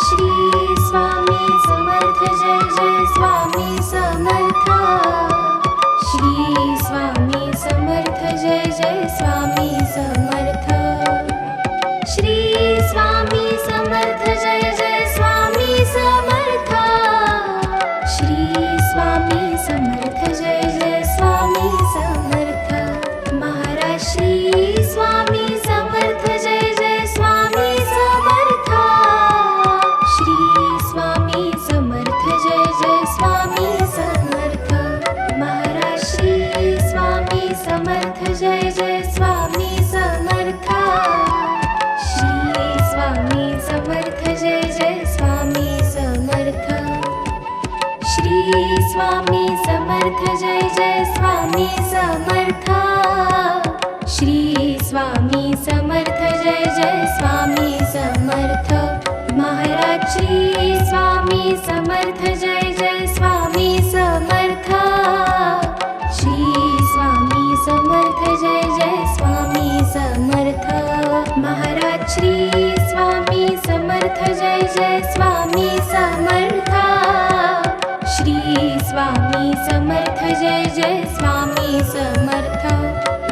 श्री स्वामी समर्थ जय जय स्वामी समर्थ श्री स्वामी समर्थ जय जय स्वामी समर्थ श्री स्वामी समर्थ जय जय स्वामी समर्थ श्री स्वामी समर्थ जय जय स्वामी समर्थ महाराज श्री स्वामी समर्थ जय जय स्वामी समर्थ श्री स्वामी समर्थ जय जय स्वामी समर्थ महाराज श्री स्वामी समर्थ जय जय स्वामी समर्थ श्री स्वामी समर्थ जय जय स्वामी समर्थ श्री स्वामी समर्थ जय जय स्वामी समर्थ श्री स्वामी समर्थ जय जय स्वामी समर्थ महाराज श्री स्वामी समर्थ जय जय स्वामी समर्थ श्री स्वामी समर्थ जय जय स्वामी समर्थ महाराज श्री स्वामी समर्थ जय जय स्वामी समर्थ श्री स्वामी समर्थ जय जय स्वामी समर्थ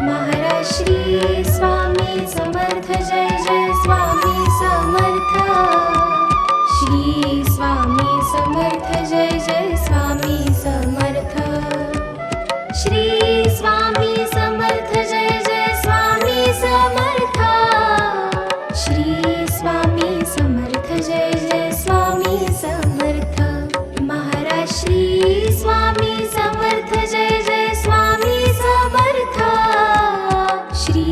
महाराज श्री स्वामी समर्थ जय जय स्वामी समर्थ श्री स्वामी समर्थ जय जय स्वामी समर्थ श्री स्वामी समर्थ जय जय स्वामी समर्थ श्री स्वामी समर्थ जय जय स्वामी समर्थ महाराज श्री स्वामी समर्थ जय जय स्वामी समर्थ श्री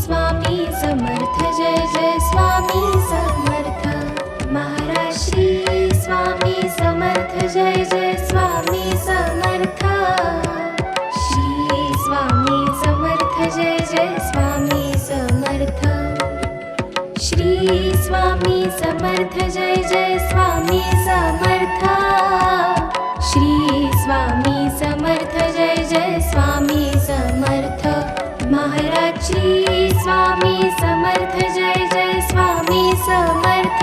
स्वामी समर्थ जय जय स्वामी समर्थ महाराज श्री स्वामी समर्थ जय जय स्वामी समर्थ श्री स्वामी समर्थ जय जय स्वामी समर्थ श्री स्वामी समर्थ जय जय स्वामी समर्थ श्री स्वामी समर्थ जय जय स्वामी समर्थ महाराज श्री स्वामी समर्थ जय जय स्वामी समर्थ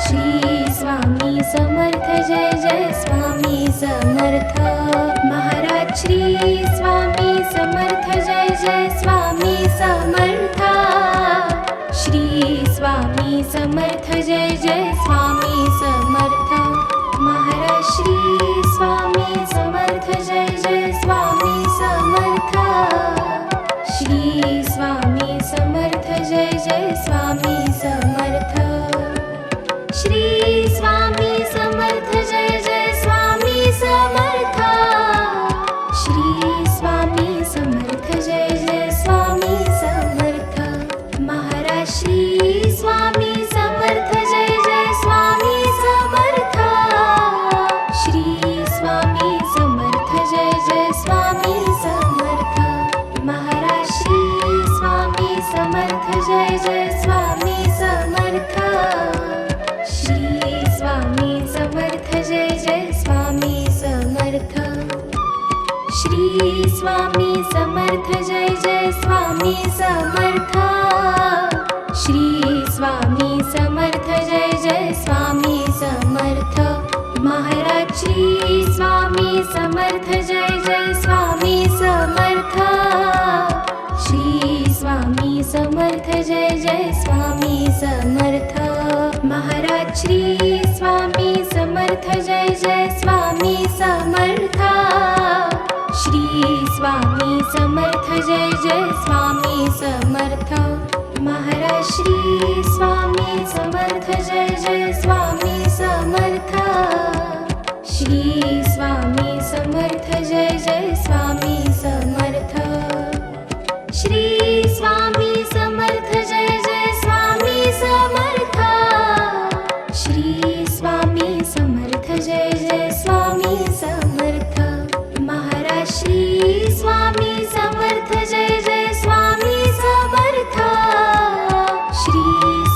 श्री स्वामी समर्थ जय जय स्वामी समर्थ महाराज श्री स्वामी समर्थ जय जय स्वामी समर्थ श्री स्वामी समर्थ जय जय स्वामी समर्थ महाराज श्री स्वामी समर्थ जय जय स्वामी समर्थ श्री स्वामी समर्थ जय जय स्वामी समर्थ श्री स्वामी समर्थ जय जय स्वामी समर्थ श्री स्वामी समर्थ जय जय स्वामी समर्थ महाराज श्री स्वामी समर्थ जय जय स्वामी समर्थ श्री स्वामी समर्थ जय जय स्वामी समर्थ महाराज श्री स्वामी समर्थ जय जय स्वामी समर्थ श्री स्वामी समर्थ जय जय स्वामी समर्थ श्री स्वामी समर्थ जय जय स्वामी समर्थ श्री स्वामी समर्थ जय जय स्वामी समर्थ महाराज श्री स्वामी समर्थ जय जय स्वामी समर्थ श्री स्वामी समर्थ जय जय स्वामी समर्थ महाराज श्री स्वामी समर्थ जय जय स्वामी समर्थ श्री स्वामी समर्थ जय जय स्वामी समर्थ महाराज श्री स्वामी समर्थ जय जय स्वामी समर्थ श्री स्वामी समर्थ जय जय स्वामी समर्थ श्री स्वामी समर्थ जय जय स्वामी समर्थ श्री स्वामी समर्थ जय जय स्वामी समर्थ महाराज श्री स्वामी समर्थ जय जय स्वामी समर्थ श्री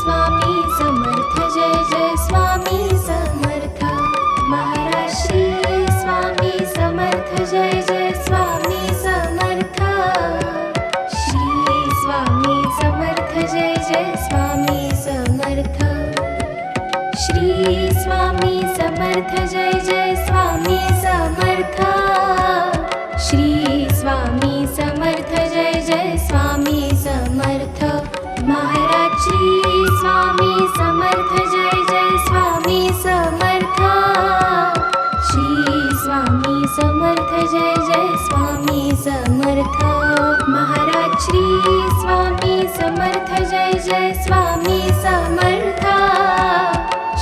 स्वामी समर्थ जय जय स्वामी समर्थ महाराज श्री स्वामी समर्थ जय जय स्वामी समर्थ श्री स्वामी समर्थ जय जय स्वामी समर्थ समर्थ जय जय स्वामी समर्थ श्री स्वामी समर्थ जय जय स्वामी समर्थ महाराज श्री स्वामी समर्थ जय जय स्वामी समर्थ श्री स्वामी समर्थ जय जय स्वामी समर्थ महाराज श्री स्वामी समर्थ जय जय स्वामी समर्थ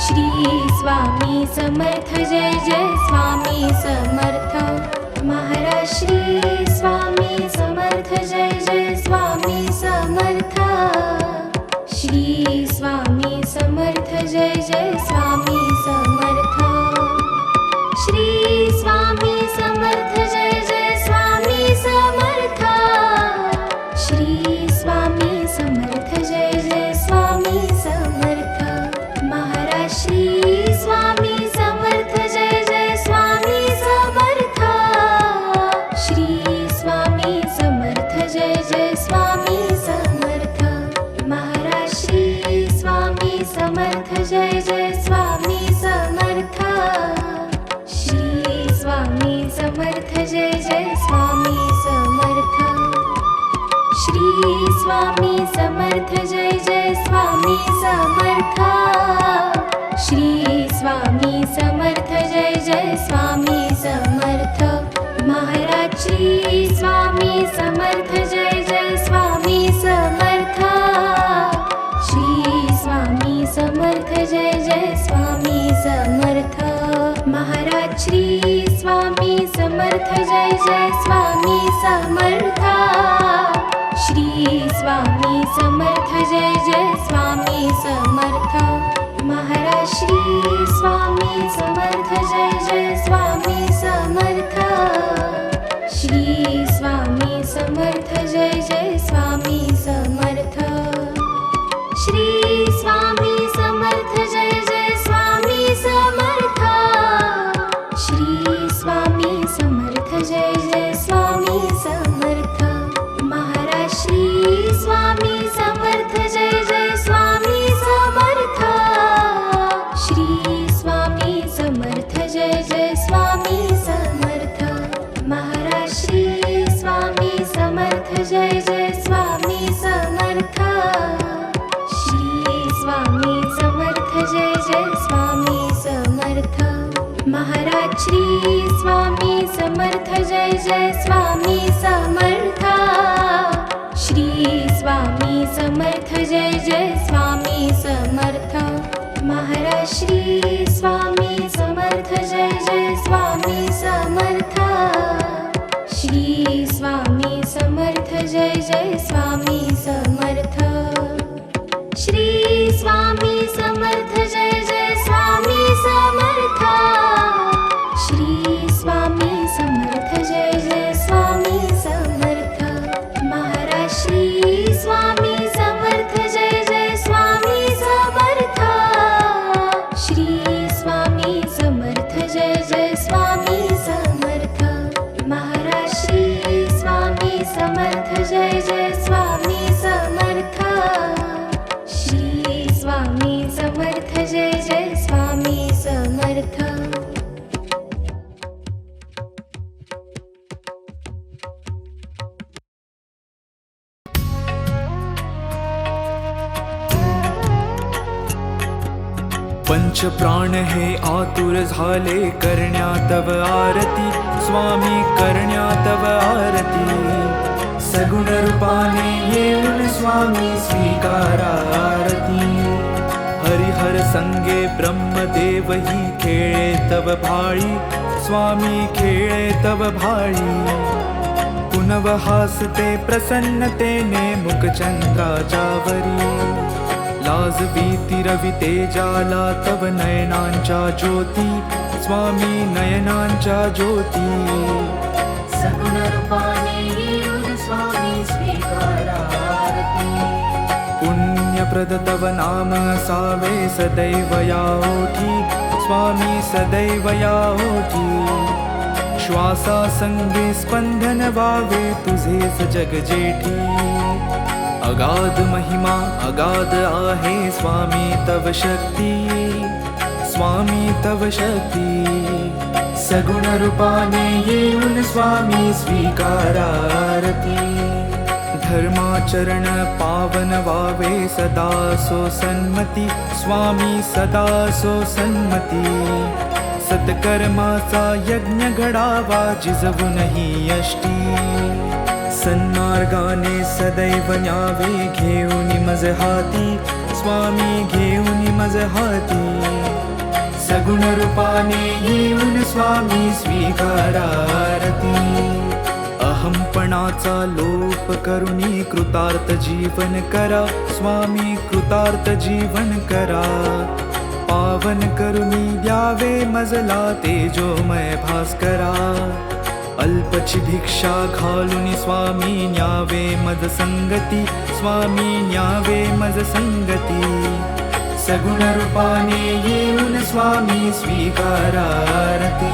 श्री स्वामी समर्थ जय जय स्वामी समर्थ महाराज श्री स्वामी समर्थ जय जय स्वामी समर्थ श्री स्वामी समर्थ जय जय स्वामी समर्थ श्री स्वामी समर्थ जय जय स्वामी समर्थ श्री स्वामी समर्थ जय जय स्वामी समर्थ महाराज श्री स्वामी समर्थ जय जय स्वामी समर्थ श्री स्वामी समर्थ जय जय स्वामी समर्थ महाराज श्री स्वामी समर्थ जय जय स्वामी समर्थ श्री स्वामी समर्थ जय जय स्वामी समर्थ श्री स्वामी समर्थ जय जय स्वामी समर्थ श्री स्वामी समर्थ जय जय स्वामी समर्थ महाराज श्री स्वामी समर्थ जय जय स्वामी समर्थ श्री स्वामी समर्थ जय जय स्वामी समर्थ महाराज श्री स्वामी समर्थ जय जय स्वामी समर्थ श्री स्वामी समर्थ जय जय स्वामी समर्थ महाराज श्री स्वामी समर्थ जय जय स्वामी समर्थ श्री स्वामी समर्थ जय जय स्वामी समर्थ श्री स्वामी समर्थ जय जय स्वामी समर्थ श्री स्वामी समर्थ जय जय स्वामी समर्थ महाराज श्री स्वामी समर्थ जय जय स्वामी समर्थ श्री स्वामी समर्थ जय जय स्वामी समर्थ महाराज श्री स्वामी समर्थ जय जय स्वामी समर्थ श्री स्वामी समर्थ जय जय स्वामी समर्थ महाराज श्री स्वामी समर्थ जय जय स्वामी समर्थ श्री स्वामी समर्थ जय जय स्वामी समर्थ महाराज श्री स्वामी समर्थ जय जय स्वामी समर्थ श्री स्वामी समर्थ जय जय स्वामी समर्थ श्री स्वामी समर्थ जय जय स्वामी समर्थ श्री स्वामी समर्थ जय जय स्वामी समर्थ महाराज श्री स्वामी समर्थ जय जय स्वामी समर्थ श्री स्वामी समर्थ जय जय स्वामी समर्थ महाराज श्री स्वामी समर्थ जय जय स्वामी समर्थ श्री स्वामी समर्थ जय जय स्वामी समर्थ पंच प्राण हे आतुर झाले करण्या तव आरती स्वामी करण्या तव आरती सगुण रूपाने येऊन स्वामी स्वीकारा आरती हरिहर संगे ब्रह्मदेव ही खेळे तव भाळी स्वामी खेळे तव भाळी पुनव हासते प्रसन्नतेने मुखचंद्राच्यावरी लाज भीती रवी तेजाला तव नयनांच्या ज्योती स्वामी नयनांच्या ज्योती सगुण रूपाने येऊन स्वामी स्वीकारा आरती पुण्यप्रद तव नाम असावे सदैव या ओठी स्वामी सदैव या ओठी श्वासा संगे स्पंदन वावे तुझेच जग जेठी अगाध महिमा अगाध आहे स्वामी तव शक्ती स्वामी तव शक्ती सगुण रूपाने येऊन स्वामी स्वीकारारती धर्माचरण पावन व्हावे सदा सो सन्मती स्वामी सदा सो सन्मती सत्कर्माचा यज्ञ घडावा जिजवूनही यष्टी सन्मार्गाने सदैव न्यावे घेऊन मज हाती स्वामी घेऊन मज हाती सगुण रूपाने येऊन स्वामी स्वीकारारती अहंपणाचा लोप करुणी कृतार्थ जीवन करा स्वामी कृतार्थ जीवन करा पावन करुणी द्यावे मजला तेजोमय भास्करा अल्पची भिक्षा घालून स्वामी न्यावे मज संगती स्वामी न्यावे मज संगती सगुण रूपाने येऊन स्वामी स्वीकारारती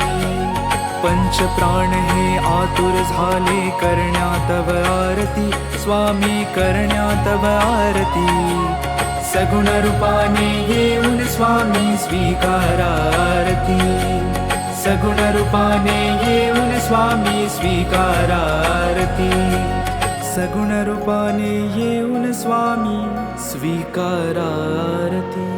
पंच प्राण हे आतुर झाले करण्या तव आरती स्वामी करण्या तव आरती सगुण रूपाने येऊन स्वामी स्वीकारारती सगुण रूपाने येऊन स्वामी स्वीकारारती सगुण रूपाने येऊन स्वामी स्वीकारारती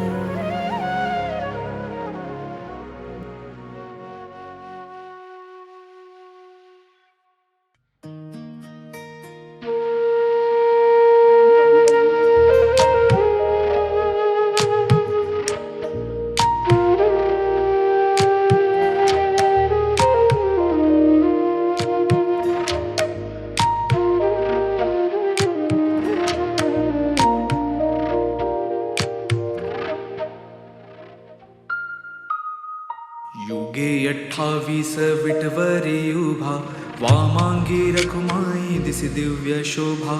युगे 28 विठवरी उभा वामांगी रखुमाई दिसी दिव्य शोभा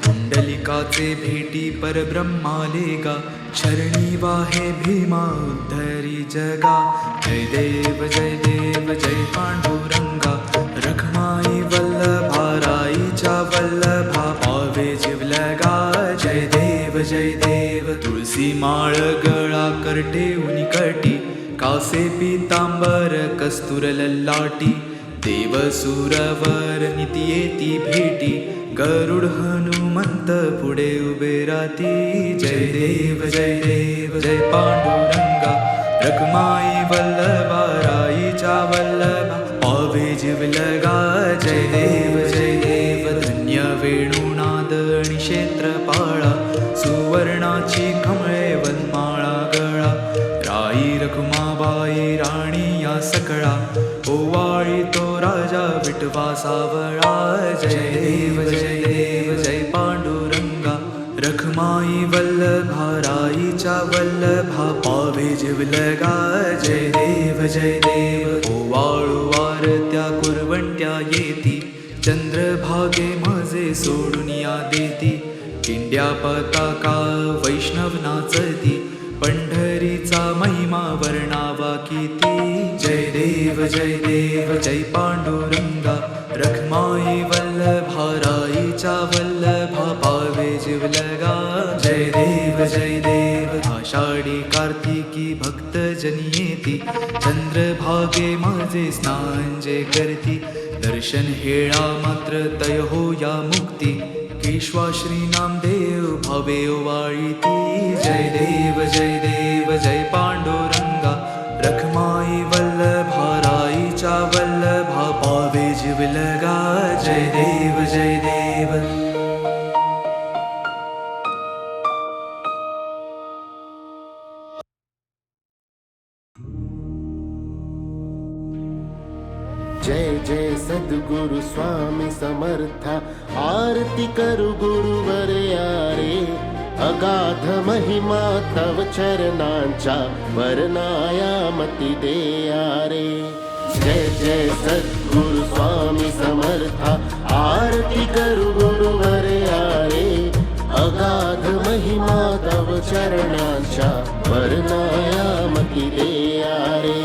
पुंडलिकाचे भेटी परब्रह्मालेगा चरणी वाहे भीमा उद्धरी जगा जय देव जय पांडुरंगा रखमाई वल्लभा राईच्या वल्लभा पावे जिवलगा जय देव तुळसी माळ गळा करटे उनिकटी कासे पीतांबर कस्तूर ललाटी देव सुरवर निती येती भेटी गरुड हनुमंत पुढे उभे राती जय देव जय पांडुरंगा रखमाई वल्लभा राईच्या वल्लभा पावे जिवलगा जय देव धन्य वेणुनाद आणि क्षेत्रपाळा सुवर्णाची कमळे वनमाळा गळा राई रखुमाबाई राणी या सकळा ओवाळी तो राजा विठवा सावळा जय देव जय पांडुरंगा रखमाई वल्लभा राईच्या वल्लभा पावे जिवलगा जय देव ओवाळू वारत्या कुरवंट्या येती चंद्रभागे माझे सोडून या देती किंड्या पताका वैष्णव नाचती पंढरीचा महिमा वर्णावा किती जय देव जय पांडुरंगा रखमाई वल्लभा राईच्या वल्लभा पावे जिवलगा जय देव आषाढी कार्तिकी भक्त जनी येती चंद्रभागे माझे स्नान जे करती दर्शन हेळा मात्र तय हो या मुक्ती केशवा श्री नामदेव भावे ओवाळीती जय देव जय पांडुरंगा रखमाई वल्लभा राईच्या वल्लभा पावे जिवलगा जय देव जय सद्गुरु स्वामी समर्था आरती करु गुरुवर यारे अगाध महिमा तव चरणांच्या वर्णाया मती दे यारे जय सद्गुरु स्वामी समर्था आरती करु गुरुवर यारे अगाध महिमा तव चरणांच्या वर्णाया मती दे यारे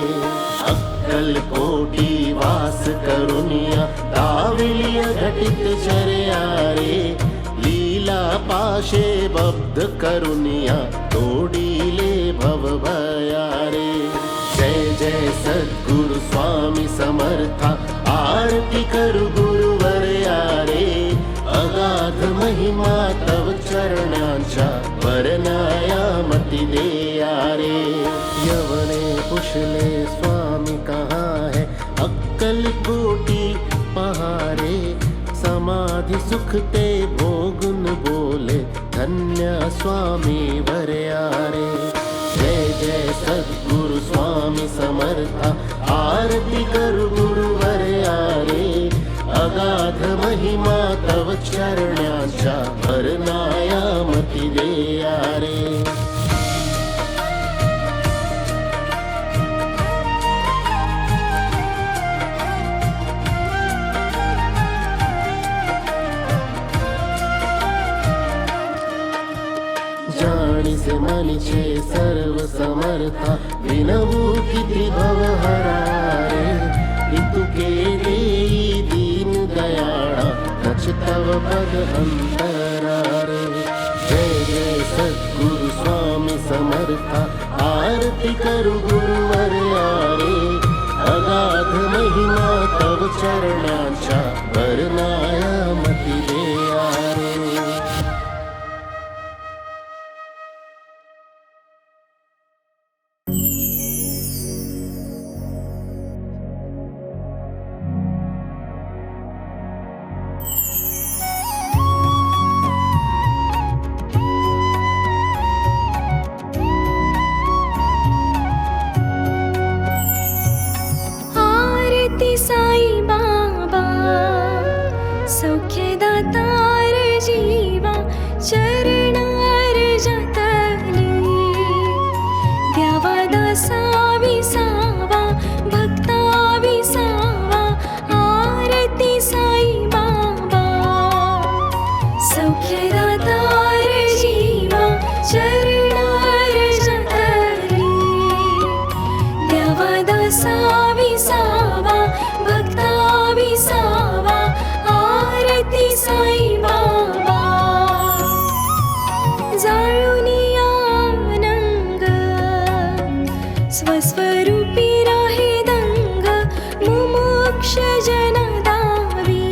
कोटी वास करुनिया दाविलिय घटित चर्यारे लीला पाशे बब्ध करुनिया तोडीले भव भयारे सद्गुरु स्वामी समर्था आरती करू गुरुवर्या रे अगाध महिमा तव चरणांच्या वर्णाया मती देया रे यवने पुछले स्वामी कहाँ है अक्कल कोटी पहारे समाधि सुख ते भोगुन बोले धन्य स्वामी वर्या रे जय जय सद्गुरु स्वामी समर्था आरती करू गुरुवर्या रे अगाध महिमा तव चरणांच्या वर्णाया मती देया रे जाणीसे मनीचे सर्व समर्था विनवू किती भवहरा रे इतुके देई दीन दयाळा नच तव पद अंतरा रे जय जय सद्गुरु स्वामी समर्था आरती करू गुरुवर्या रे अगाध महिमा तव चरणांच्या वर्णाया मती देया रे साई बाबा सौख्यदातार जीवा चरणार जतली द्यावा दासा विसावा भक्ता विसावा आरती साई बाबा सौख्यदातार जीवा चरणार जतली द्यावा दासा विसावा भक्ता विसावा आरती साई बाबा जाळूनी आनंग स्वस्वरूपी राहे दंग मुमुक्ष जन दावी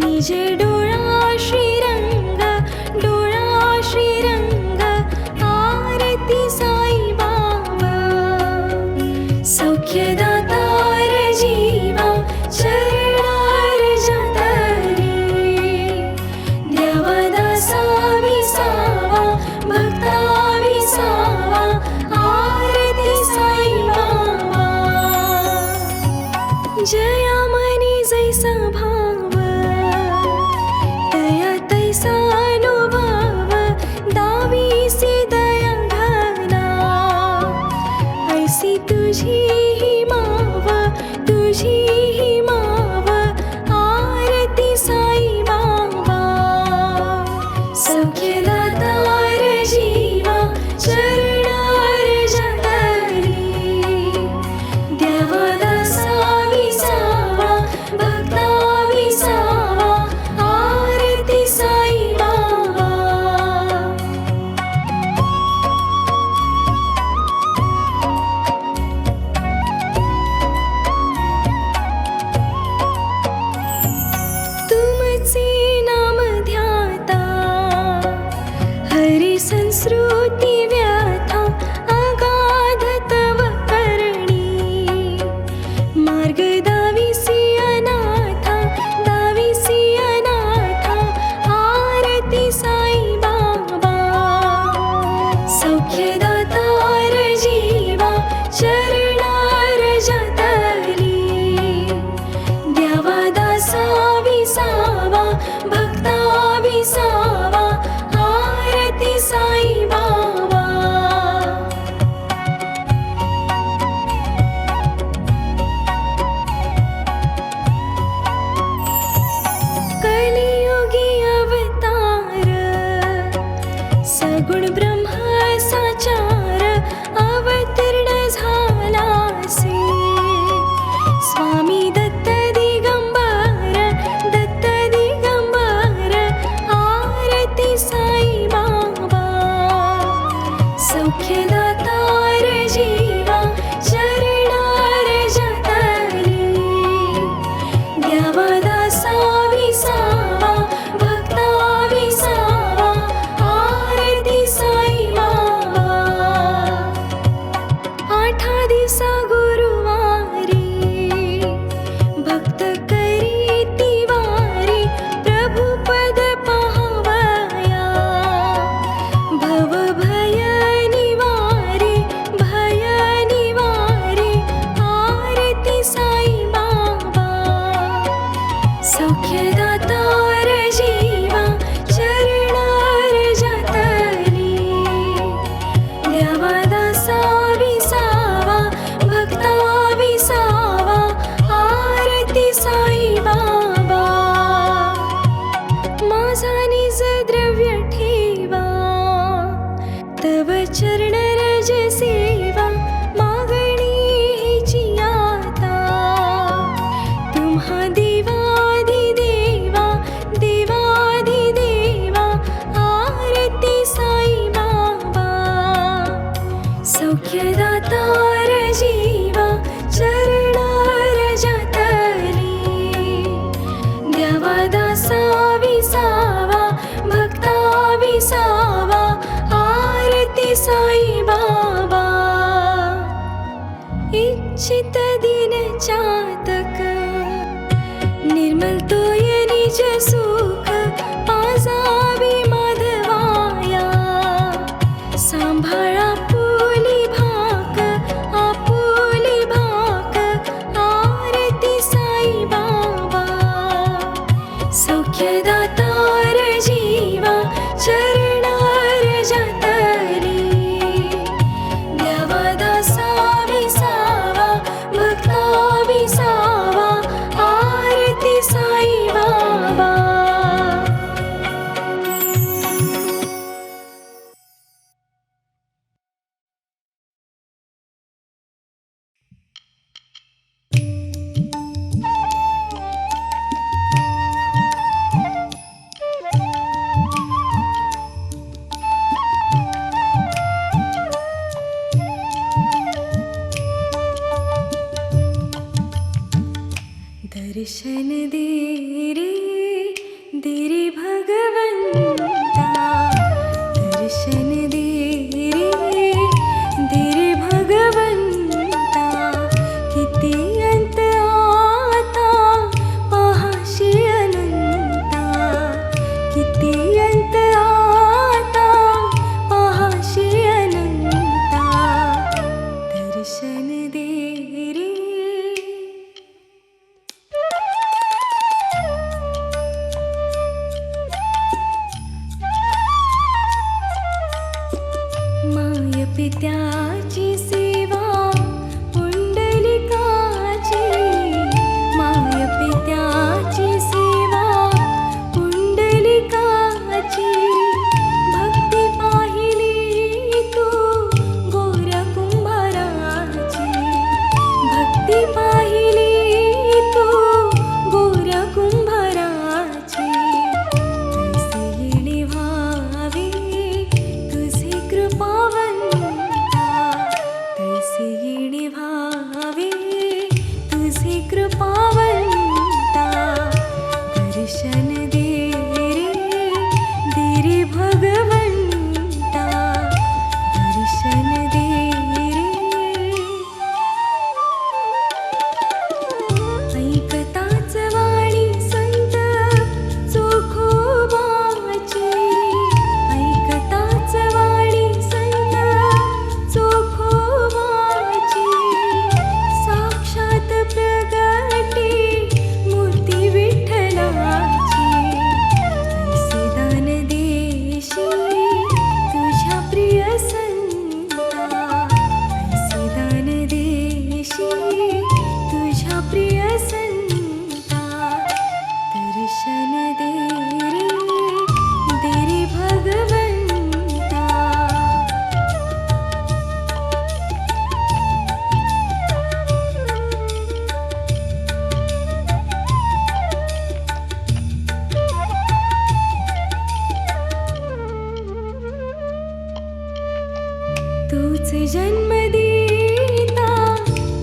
निज डोळा श्रीरंग आरती साई बाबा सौख्यदातार जीवा चरणार जतली द्यावा दासा विसावा भक्ता विसावा आरती साई बाबा जया मनी जैसा भाव दया तैसा अनुभव दावीसी दया घना ऐसी तुझी तुझी माव आरती साई बाबा सौख्यदातार जीवा चरणार जतली द्यावा दासा विसावा भक्ता विसावा आरती साई बाबा संस्कृती व्यथा अगाध तव करणी मार्ग दाविसी अनाथा आरती साई बाबा सौख्यदातार जीवा चरणार जतली द्यावा दासा विसावा भक्ता विसावा आरती साई बाबा कलियुगी अवतार सगुण ब्रह्म साचार अवतीर्ण झालासी स्वामी दत्त दिगंबर आरती साई बाबा सौख्यदातार जीवा चरण चरण रज सेवा मागणी हिची आता तुम्हा देवाधिदेवा देवाधिदेवा आरती साई बाबा सौख्यदातार जीवा चरणार जातली द्यावा दासा विसावा भक्ता विसावा आरती साई बाबा इच्छित दिन चातक निर्मल तोय निज सुख पाजावी माधवाया सांभाळा आपुली भाक आरती साई बाबा सौख्यदातार जीवा चरणार जातली द्यावा दासा विसावा भक्ता विसावा आरती साई बाबा दर्शन दे रे भगवंता दर्शन दे रे भगवंता किती अंत आता पाहाशी अनंता किती अंत आता पाहाशी अनंता दर्शन दे रे माय पित्याची सेवा पुंडलिकाची माय पित्याची सेवा पुंडलिकाची भक्ती पाहिली तू गोर कुंभाराची भक्ती पाहिली तू गोर कुंभाराची तैसे येणे व्हावे तुझे कृपावंता तैसे येणे व्हावे तुझे कृपावंता दर्शन दे रे भगवंता दर्शन दे ऐकताच वाणी संत चोखोबाची ऐकताच वाणी संत चोखोबाची साक्षात प्रगटी मूर्ती विठ्ठलाची ऐसे दान देशी तुझ्या प्रिय संता ऐसे दान देशी तुझ्या प्रिय संता दर्शन दे रे भगवंता तूच जन्म देता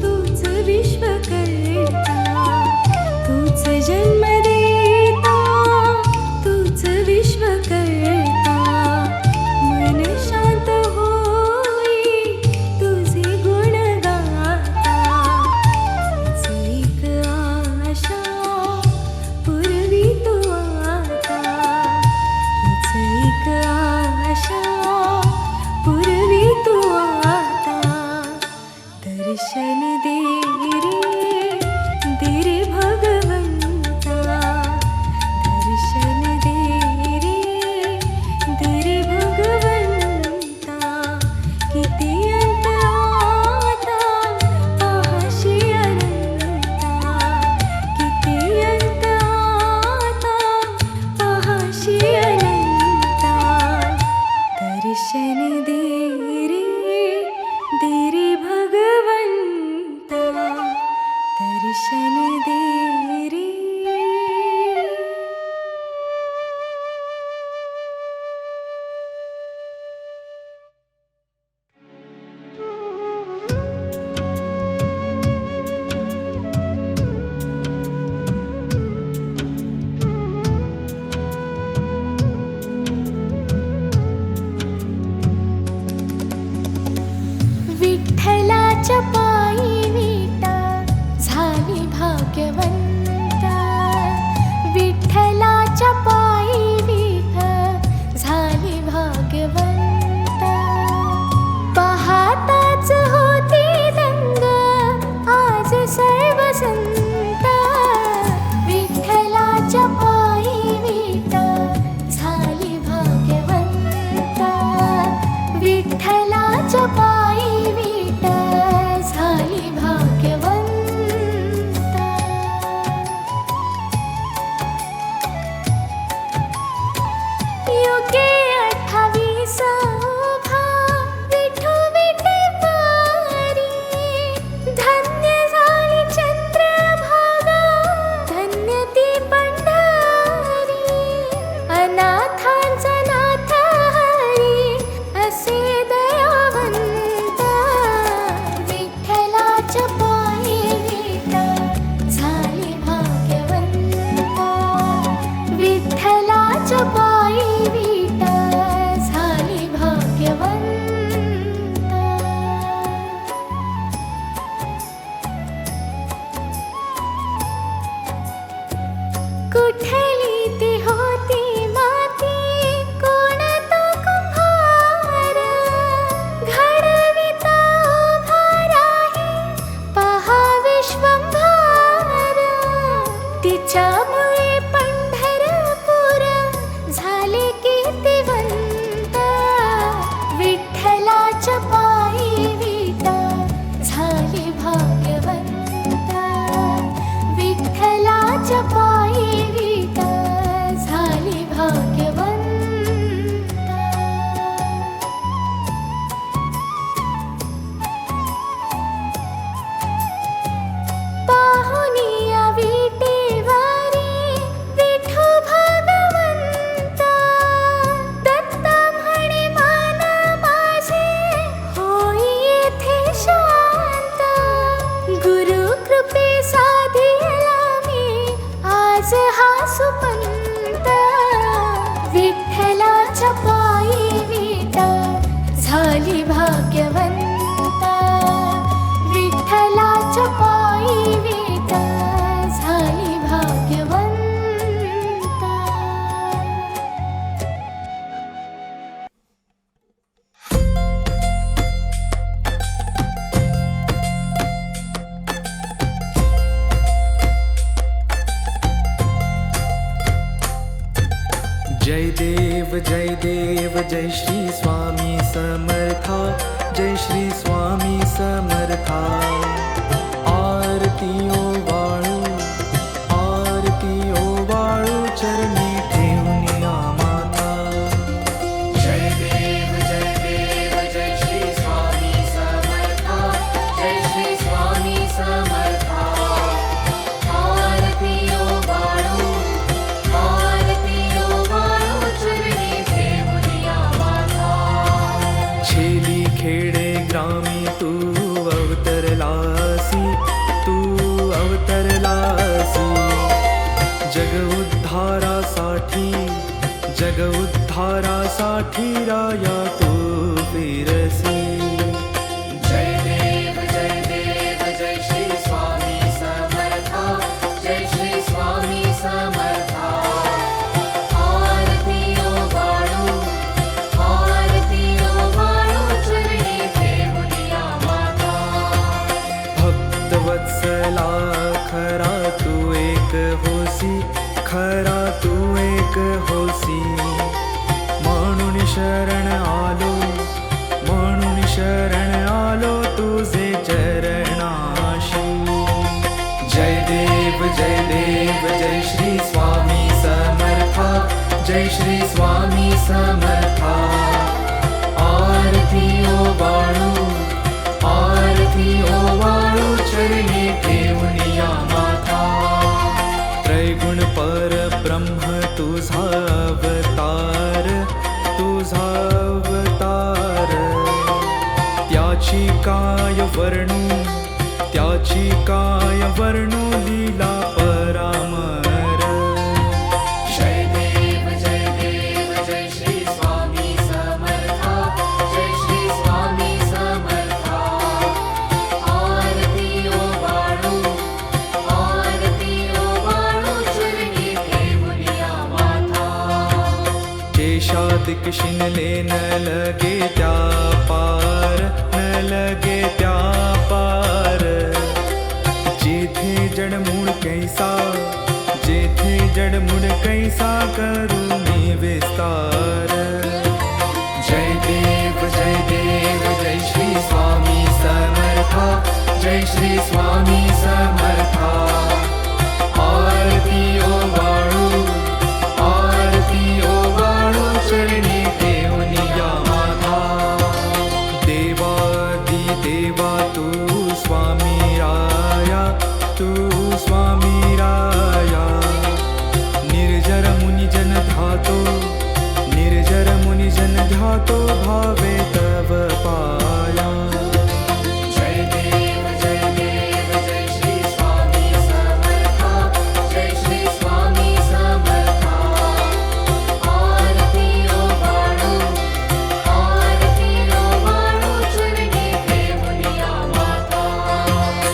तूच विश्व करता तूच जन्म देता तूच विश्व करता मन शांत होई तुझे गुण गाता हीच एक आशा पूर्वी तू आता हीच एक आशा पूर्वी तू आता विठ्ठलाच्या पायी विटा झाली भाग्यवंत विठ्ठलाच्या पायी विठ झाली भाग्यवंत पाहताच होती दंग आज सर्व संत विठ्ठलाच्या पायी विठ झाली भाग्यवंत विठ्ठलाच्या पायी विठ झाली भाग्यवंत युगे 28 उभा विठू विटे पारी धन्य झाली चंद्रभागा धन्य ती पंढरी अनाथांचा नाथ हरी असे दयावंत विठ्ठलाच्या पायी विठ झाली भाग्यवंत विठ्ठलाच्या पायी विठ झाली भाग्यवंत कुठली ती होती माती कोण तो कुंभार घडविता उभा राही पहा विश्वंभर तिच्यामुळे पंढरपूर झाले कीर्तिवंत विठ्ठलाच्या पायी विठ झाली भाग्यवंत विठ्ठलाच्या पायी विठ झाली भाग्यवंत पाहुनिया विटेवारी विठू भगवंत दत्ता म्हणे मान माझे होई येथे शांत गुरु कृपे साधिला मी आज हा सुपंत विठ्ठलाच्या पायी विठ झाली भाग्यवंत विठ्ठलाच्या पायी विठ झाली भाग्यवंत जय देव जय श्री स्वामी समर्था जय श्री स्वामी समर्था आरती ओ वाळू चरणी ठेवून या माता जय देव जय श्री स्वामी समर्था जय श्री स्वामी समर्था आरती ओ वाळू चरणी ठेवून या माता छेली खेडे ग्रामी तू अवतरलासी जग उद्धारासाठी राया तू फिरसी जय देव जय श्री स्वामी समर्था जय श्री स्वामी समर्था आरती ओ वाळू चरणी ठेवून या माता भक्तवत्सला खरा तू एक होसी म्हणून शरण आलो तुझे चरणाशी जय देव जय श्री स्वामी समर्था जय श्री स्वामी समर्था आरती ओ वाळू चरणी ठेवून या माता त्रैगुण परब्रह्म तुझा अवतार त्याची काय वर्णू लीला परामर जय देव जय श्री स्वामी समर्था जय श्री स्वामी समर्था शिनले न लगे त्या पार, न लगे त्या पार. जेथे जडमूळ कैसा, जेथे जडमूळ कैसा करू मी विस्तार. जय देव जय श्री स्वामी समर्था, जय श्री स्वामी समर्था. आरती ओवाळू, आरती ओवाळू चरणी ठेवूनी या माता. देवादी देवा तू स्वामी राया, तू स्वामी राया. निर्जर मुनिजन ध्यातो, निर्जर मुनिजन ध्यातो भावे तव पाया.